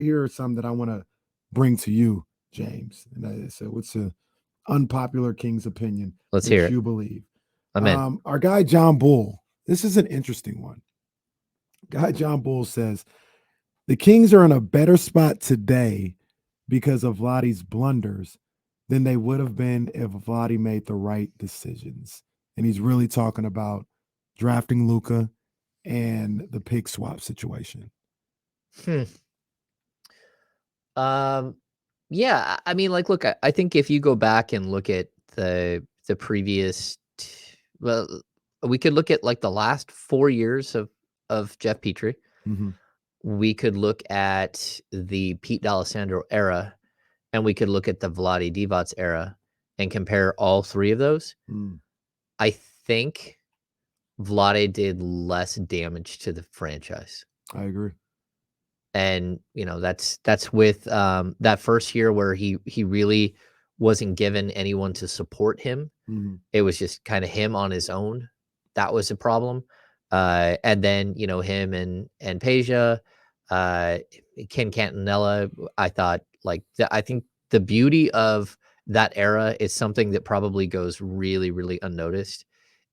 here are some that I want to bring to you, James. And so, what's a unpopular King's opinion Let's hear that it. you believe? I'm in. Our guy John Bull. This is an interesting one. Guy John Bull says the Kings are in a better spot today because of Vladi's blunders than they would have been if Vladi made the right decisions. And he's really talking about drafting Luka and the pick swap situation. Hmm. Um, yeah, I mean, like, look, I think if you go back and look at the previous, well, we could look at like the last 4 years of Jeff Petrie. Mhm. We could look at the Pete D'Alessandro era, and we could look at the Vlade Divac era and compare all three of those. Mm, I think Vlade did less damage to the franchise. I agree. And that's with that first year where he really wasn't given anyone to support him. Mhm. It was just kind of him on his own. That was a problem. And then him and Peja, uh, Ken Cantanella. I thought I think the beauty of that era is something that probably goes really really unnoticed.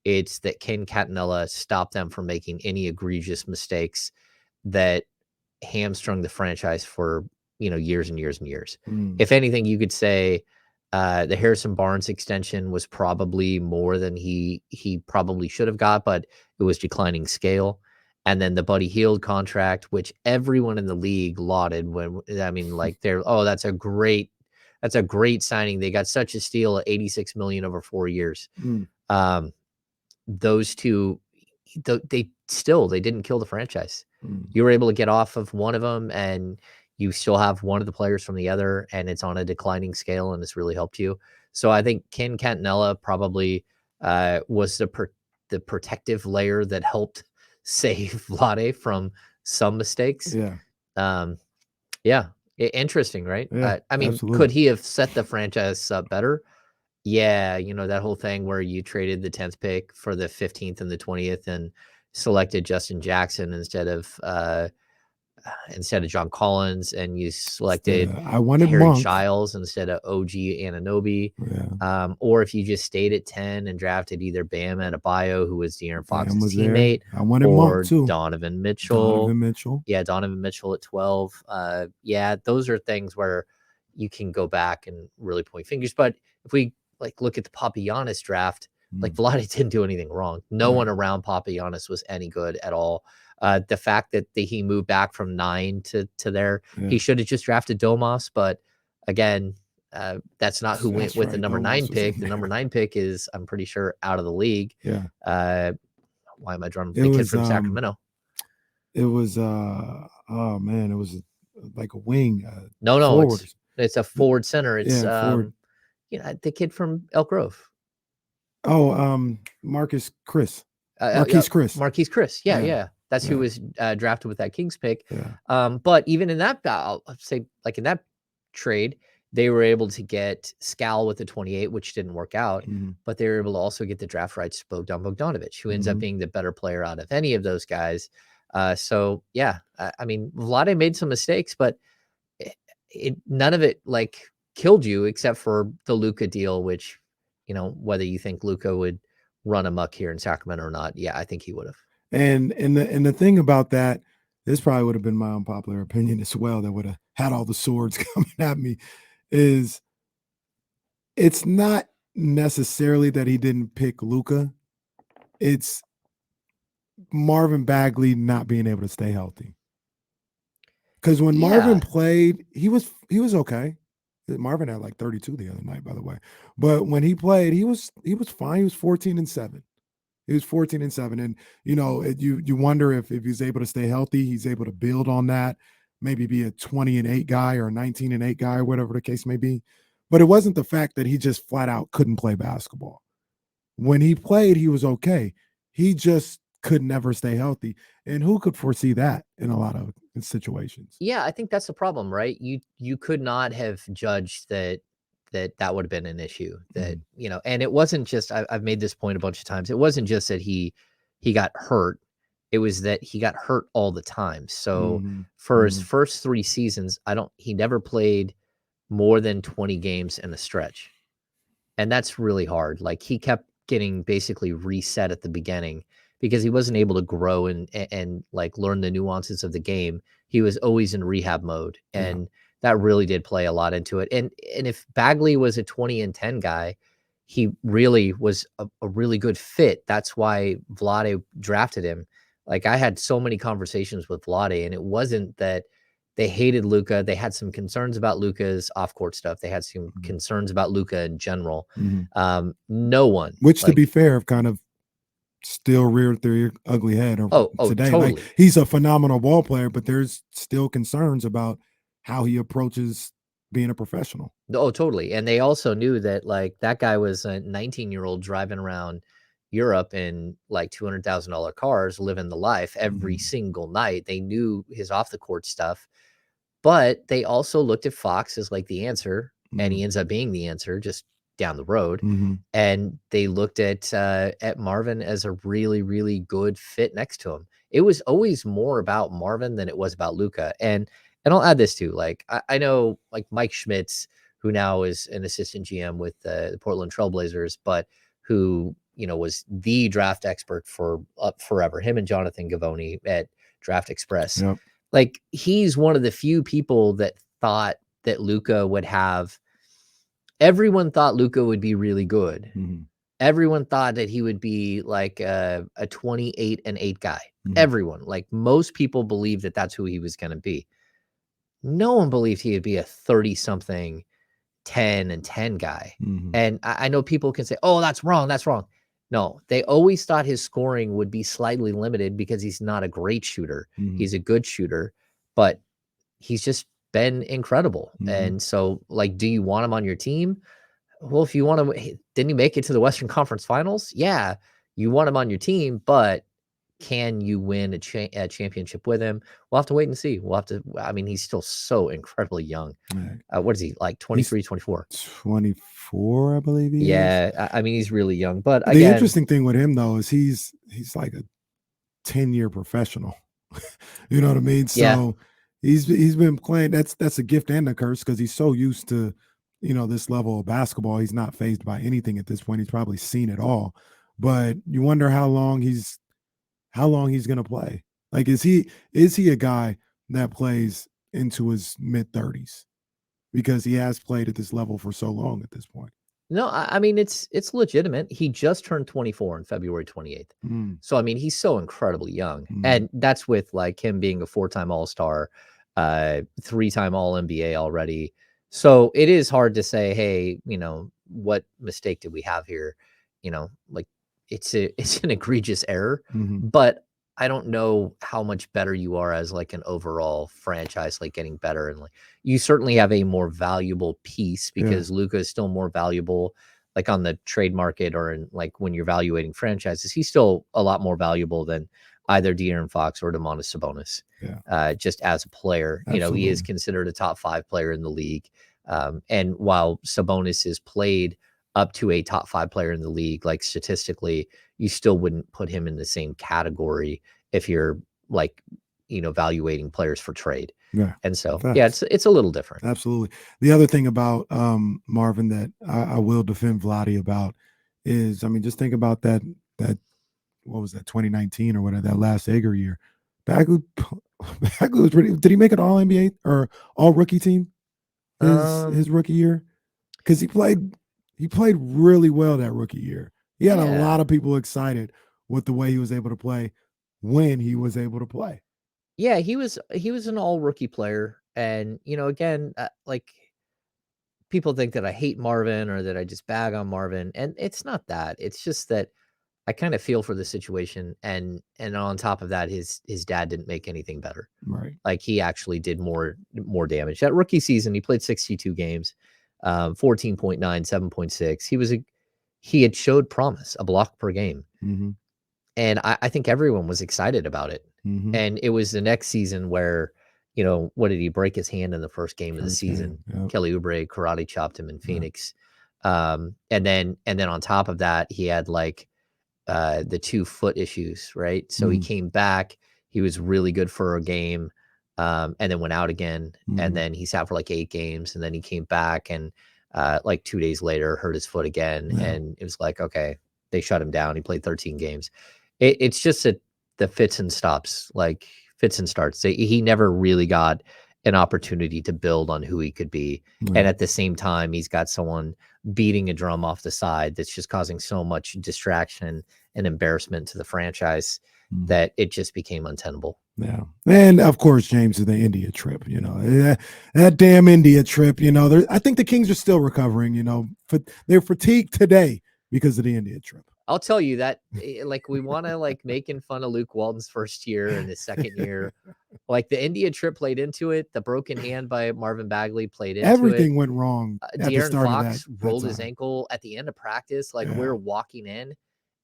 It's that Ken Catanella stopped them from making any egregious mistakes that hamstrung the franchise for years and years and years. Mm. If anything, you could say the Harrison Barnes extension was probably more than he probably should have got, but it was declining scale. And then the Buddy Hield contract, which everyone in the league lauded when I mean, like that's a great signing. They got such a steal at 86 million over 4 years. Mm. Um, those two, they didn't kill the franchise. Mm. You were able to get off of one of them, and you still have one of the players from the other, and it's on a declining scale, and it's really helped you. So I think Ken Cantanella probably was the protective layer that helped save Vlade from some mistakes. Yeah. Um, yeah, interesting, right? Yeah. I mean, could Absolutely. he have set the franchise up better? Yeah, that whole thing where you traded the 10th pick for the 15th and the 20th and selected Justin Jackson instead of John Collins, and you selected I wanted Harry Monk. Giles instead of OG Anunoby. Yeah. Or if you just stayed at 10 and drafted either Bam Adebayo, who was De'Aaron Bam Fox's was there. teammate, I wanted Monk or too. Donovan Mitchell. Donovan Mitchell. Yeah, Donovan Mitchell at 12. Yeah, those are things where you can go back and really point fingers. But if we look at the Papagiannis draft, Mm. Vlade didn't do anything wrong. No Right. one around Papagiannis was any good at all. The fact that he moved back from 9 to there, Yeah. he should have just drafted Domas. But again, that's not who went That's with the right. number 9 Domas was pick. in The number there. 9 pick is, I'm pretty sure, out of the league. Yeah. Why am I drawing It the kid was from Sacramento? it was oh man, it was like a wing No, forward. it's a forward center. It's Yeah, forward. the kid from Elk Grove. Oh, Marcus Chris. Marquise Chris. Marquise Chris. Yeah, Yeah. yeah. That's who Yeah. was drafted with that Kings pick. Yeah. But even in that, I'll say, in that trade, they were able to get Scal with the 28, which didn't work out. Mm-hmm. But they were able to also get the draft rights to Bogdan Bogdanovic, who ends up Mm-hmm. being the better player out of any of those guys. So yeah, I mean, Vlade made some mistakes, but none of it killed you except for the Luka deal, which, whether you think Luka would run amok here in Sacramento or not, yeah, I think he would have. And the thing about that, this probably would have been my unpopular opinion as well, that would have had all the swords coming at me, is it's not necessarily that he didn't pick Luka. It's Marvin Bagley not being able to stay healthy. Because when Marvin played, he was okay. Marvin had like 32 the other night, by the way. But when he played, he was fine. He was 14-7. He was 14-7. And you wonder if he's able to stay healthy, he's able to build on that, maybe be a 20-8 guy or a 19-8 guy, or whatever the case may be. But it wasn't the fact that he just flat out couldn't play basketball. When he played, he was okay. He just could never stay healthy. And who could foresee that in a lot of situations? Yeah, I think that's the problem, right? You could not have judged that would have been an issue. That and it wasn't just, I've made this point a bunch of times. It wasn't just that he got hurt. It was that he got hurt all the time. So Mhm. for his Mhm. first 3 seasons, he never played more than 20 games in a stretch. And that's really hard. Like, he kept getting basically reset at the beginning because he wasn't able to grow and like, learn the nuances of the game. He was always in rehab mode, Yeah. and that really did play a lot into it. And if Bagley was a 20 and 10 guy, he really was a really good fit. That's why Vlade drafted him. Like, I had so many conversations with Vlade, and it wasn't that they hated Luka. They had some concerns about Luka's off-court stuff. They had some Mhm. concerns about Luka in general. Mhm. No one, Which, to be like, fair, have kind of still reared their ugly head oh, today. Like, totally. he's a phenomenal ball player, but there's still concerns about how he approaches being a professional. Oh, totally. And they also knew that, like, that guy was a 19-year-old driving around Europe in, like, $200,000 cars, living the life every Mhm. single night. They knew his off the court stuff, but they also looked at Fox as, like, the answer, and Mhm. he ends up being the answer just down the road. Mhm. And they looked at Marvin as a really, really good fit next to him. It was always more about Marvin than it was about Luca. And I'll add this too. Like, I know, like, Mike Schmitz, who now is an assistant GM with the Portland Trailblazers, but who, was the draft expert for forever. Him and Jonathan Gavoni at Draft Express. Yep. Like, he's one of the few people that thought that Luca would have. Everyone thought Luca would be really good. Mhm. Everyone thought that he would be like a 28 and 8 guy. Mhm. Everyone, like, most people believed that that's who he was going to be. No one believed he would be a 30 something 10 and 10 guy. Mhm. And I know people can say, oh, that's wrong. That's wrong. No, they always thought his scoring would be slightly limited because he's not a great shooter. Mhm. He's a good shooter, but he's just been incredible. Mhm. And so, like, do you want him on your team? Well, if you want to, didn't you make it to the Western Conference Finals? Yeah, you want him on your team, but can you win a championship with him? We'll have to wait and see. We'll have to. I mean, he's still so incredibly young. Right. What is he, like, He's 23, 24? 24, I believe he is. Yeah, I mean, he's really young. But The again, interesting thing with him though is he's like a 10-year professional. You know what I mean? yeah, So he's been playing. That's a gift and a curse because he's so used to, this level of basketball. He's not phased by anything at this point. He's probably seen it all. But you wonder how long he's gonna play. Like, is he a guy that plays into his mid-30s? Because he has played at this level for so long at this point. no, I mean, it's legitimate. He just turned 24 on February 28th. Mm. So, I mean, he's so incredibly young. Mhm. And that's with, like, him being a four-time All-Star, three-time All-NBA already. So it is hard to say, hey, what mistake did we have here? Like, it's an egregious error, Mhm. but I don't know how much better you are as, like, an overall franchise, like, getting better. And, like, you certainly have a more valuable piece Yeah. because Luka is still more valuable, like, on the trade market, or in, like, when you're evaluating franchises. He's still a lot more valuable than either De'Aaron Fox or Domantas Sabonis. Yeah. Just as a player, he is Absolutely. considered a top 5 player in the league. And while Sabonis is played up to a top 5 player in the league, like, statistically, you still wouldn't put him in the same category if you're, like, evaluating players for trade. Yeah. And so, yeah, Facts. it's a little different. Absolutely. The other thing about Marvin that I will defend Vladdy about is, I mean, just think about that what was that, 2019 or whatever, that last Egger year. Bagley, Bagley was pretty. Did he make an All NBA or All Rookie team his Um, rookie year? Because he played really well that rookie year. He had a yeah. lot of people excited with the way he was able to play when he was able to play. Yeah, he was an all rookie player. And, again, like, people think that I hate Marvin or that I just bag on Marvin, and it's not that. It's just that I kind of feel for the situation, and on top of that, his dad didn't make anything better. Right. Like, he actually did more damage. That rookie season, he played 62 games, 14.9, 7.6. He had showed promise, a block per game. Mm-hmm. And I think everyone was excited about it. Mm-hmm. And it was the next season where, what did he break his hand in the first game of the First game. season? Yep. Kelly Oubre karate chopped him in Yeah. Phoenix. And then on top of that, he had, like, the 2 foot issues, right? So he Mhm, came back. He was really good for a game, and then went out again. And mhm. then he sat for like 8 games, and then he came back and like 2 days later hurt his foot again. Yeah, And it was like, okay, they shut him down. He played 13 games. It's just the fits and stops, like fits and starts. He never really got an opportunity to build on who he could be. And yeah. at the same time, he's got someone beating a drum off the side that's just causing so much distraction and embarrassment to the franchise Mhm. that it just became untenable. Yeah. And of course, James, is the India trip, that damn India trip, I think the Kings are still recovering, they're fatigued today because of the India trip. I'll tell you that, like, we want to like making fun of Luke Walton's first year and his second year. Like the India trip played into it. The broken hand by Marvin Bagley played into it. Everything went wrong at the De'Aaron start of that Fox that rolled his time. ankle at the end of practice. Like we Yeah. were walking in,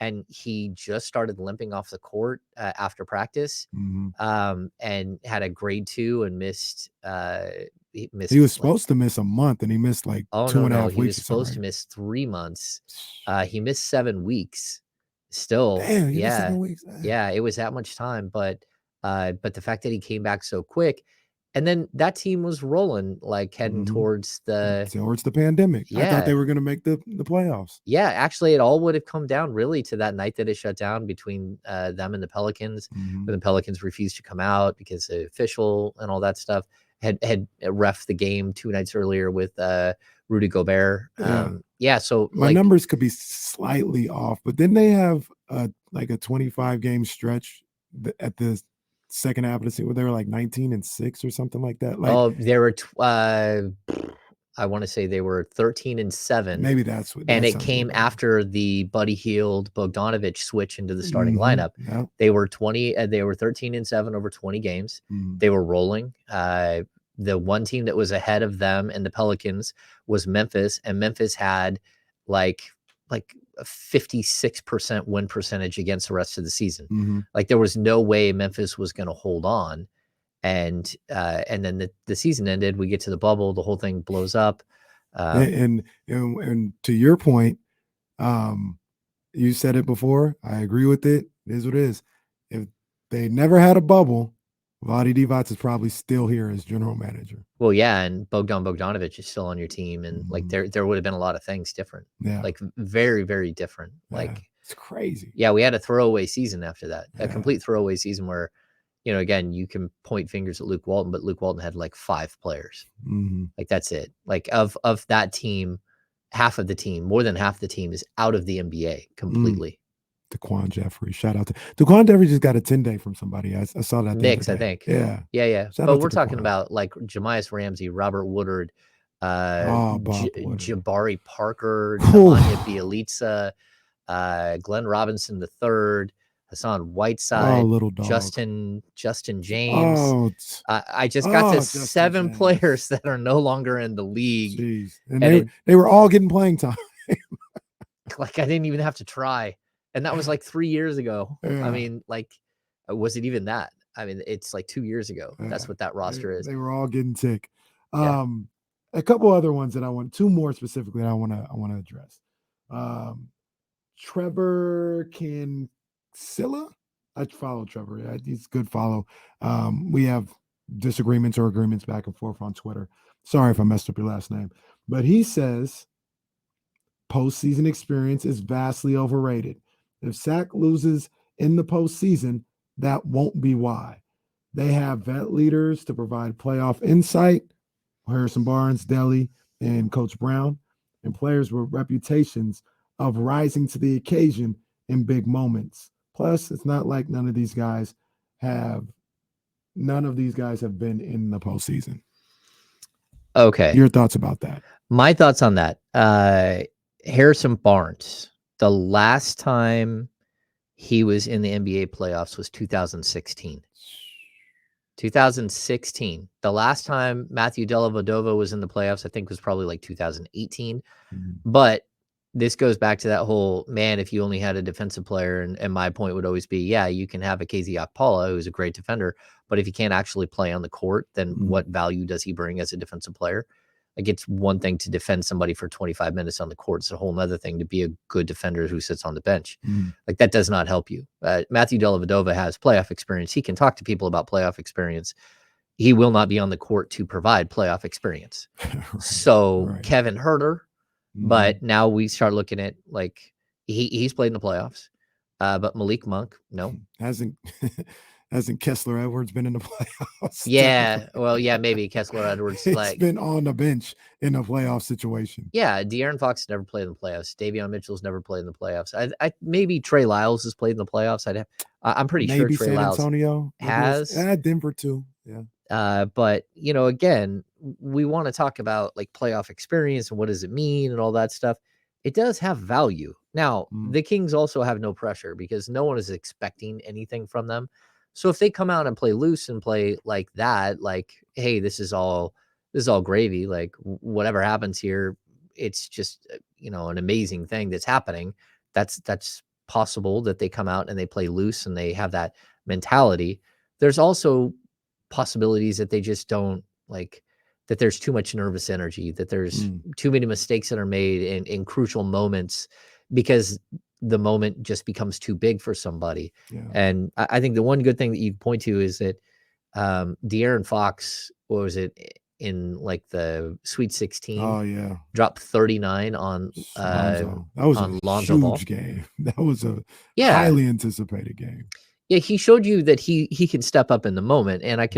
and he just started limping off the court after practice, Mhm. and had a grade 2 and missed. He He missed was like, supposed to miss a month, and he missed, like, oh two no and a no, half he was weeks or something, supposed to right? miss 3 months. He missed 7 weeks. Still, Damn, he missed yeah, 7 weeks. yeah, it was that much time, but the fact that he came back so quick, and then that team was rolling, like heading Mhm. towards the, Towards the pandemic. I thought yeah. they were gonna make the playoffs. Yeah, actually, it all would have come down really to that night that it shut down between them and the Pelicans, Mhm. when the Pelicans refused to come out because the official and all that stuff had ref the game 2 nights earlier with Rudy Gobert. Yeah. Yeah, so My like, numbers could be slightly off, but didn't they have like a 25 game stretch at the second half of the season where they were like 19-6 or something like that? Like oh, I want to say they were 13-7, maybe and that it sounds a little came better. after the Buddy Hield Bogdanovich switch into the starting Hmm. lineup. Yeah. They were 13-7 over 20 games. Mhm. They were rolling. The one team that was ahead of them and the Pelicans was Memphis, and Memphis had like like a 56% win percentage against the rest of the season. Mhm. Like there was no way Memphis was going to hold on. And then the season ended. We get to the bubble, the whole thing blows up. Um, And to your point, um, you said it before. I agree with it. It is what it is. If they never had a bubble, Vlade Divac is probably still here as general manager. Well, yeah, and Bogdanovich is still on your team, and like Mhm. there would have been a lot of things different, Yeah. like very very different. Yeah. Like, It's crazy. yeah, we had a throwaway season after that, a Yeah. complete throwaway season where, again, you can point fingers at Luke Walton, but Luke Walton had like 5 players. Mhm. Like that's it. Like of that team, half of the team, more than half the team is out of the NBA Mm. completely. Daquan Jeffrey. Shout out to Daquan Jeffrey just got a 10-day from somebody. I saw that the other Knicks, I day. think. Yeah. Yeah, yeah. Shout But out to we're talking Daquan. about like Jamias Ramsey, Robert Woodard, Oh, Bob Woodard. Jabari Parker, Whew. Nemanja Bjelica, Glenn Robinson III, Hassan Oh, Whiteside, little dog. Justin James. Oh, I just got to Justin 7 James. players that are no longer in the league, Jeez. And and they were all getting playing time. like I didn't even have to try, and that was like 3 years ago. I Yeah. mean, like, was it even that? I mean, it's like 2 years ago. Yeah. That's what that roster is. They were all getting sick. Yeah. A couple other ones that I want, two more specifically that I want to address. Um, Trevor Kinsella. I follow Trevor. Yeah, he's a good follow. We have disagreements or agreements back and forth on Twitter. Sorry if I messed up your last name, but he says postseason experience is vastly overrated. If Sac loses in the postseason, that won't be why. They have vet leaders to provide playoff insight, Harrison Barnes, Delly, and Coach Brown, and players with reputations of rising to the occasion in big moments. Plus, it's not like none of these guys have been in the postseason. Okay. Your thoughts about that? My thoughts on that. Harrison Barnes, the last time he was in the NBA playoffs was 2016. 2016. The last time Matthew Dellavedova was in the playoffs, I think, was probably like 2018. Mhm. But this goes back to that whole, man, if you only had a defensive player, and my point would always be, yeah, you can have a KZ Okpala, who's a great defender, but if he can't actually play on the court, then Mhm. what value does he bring as a defensive player? Like, it's one thing to defend somebody for 25 minutes on the court. It's a whole other thing to be a good defender who sits on the bench. Like, that does not help you. Matthew Dellavedova has playoff experience. He can talk to people about playoff experience. He will not be on the court to provide playoff experience. So Kevin Huerter, but now we start looking at, like, he's played in the playoffs. But Malik Monk, no. Hasn't Kessler Edwards been in the playoffs? Yeah, well, yeah, maybe Kessler Edwards. He's been on the bench in a playoff situation. Yeah, De'Aaron Fox never played in the playoffs. Davion Mitchell's never played in the playoffs. I maybe Trey Lyles has played in the playoffs. I'm pretty sure Trey San Lyles Antonio has. Denver too. Yeah. But again, we want to talk about like playoff experience and what does it mean and all that stuff. It does have value. Now, the Kings also have no pressure because no one is expecting anything from them. So if they come out and play loose and play like that, like, hey, this is all gravy, like whatever happens here, it's just an amazing thing that's happening. That's possible that they come out and they play loose and they have that mentality. There's also possibilities that they just don't, like, that there's too much nervous energy, that there's too many mistakes that are made in crucial moments because the moment just becomes too big for somebody. And I think the one good thing that you point to is that De'Aaron Fox, what was it, in like the Sweet 16? Oh yeah, dropped 39 on Lonzo. That was a Lonzo huge Ball. game. That was a highly anticipated game. Yeah, he showed you that he can step up in the moment, and I can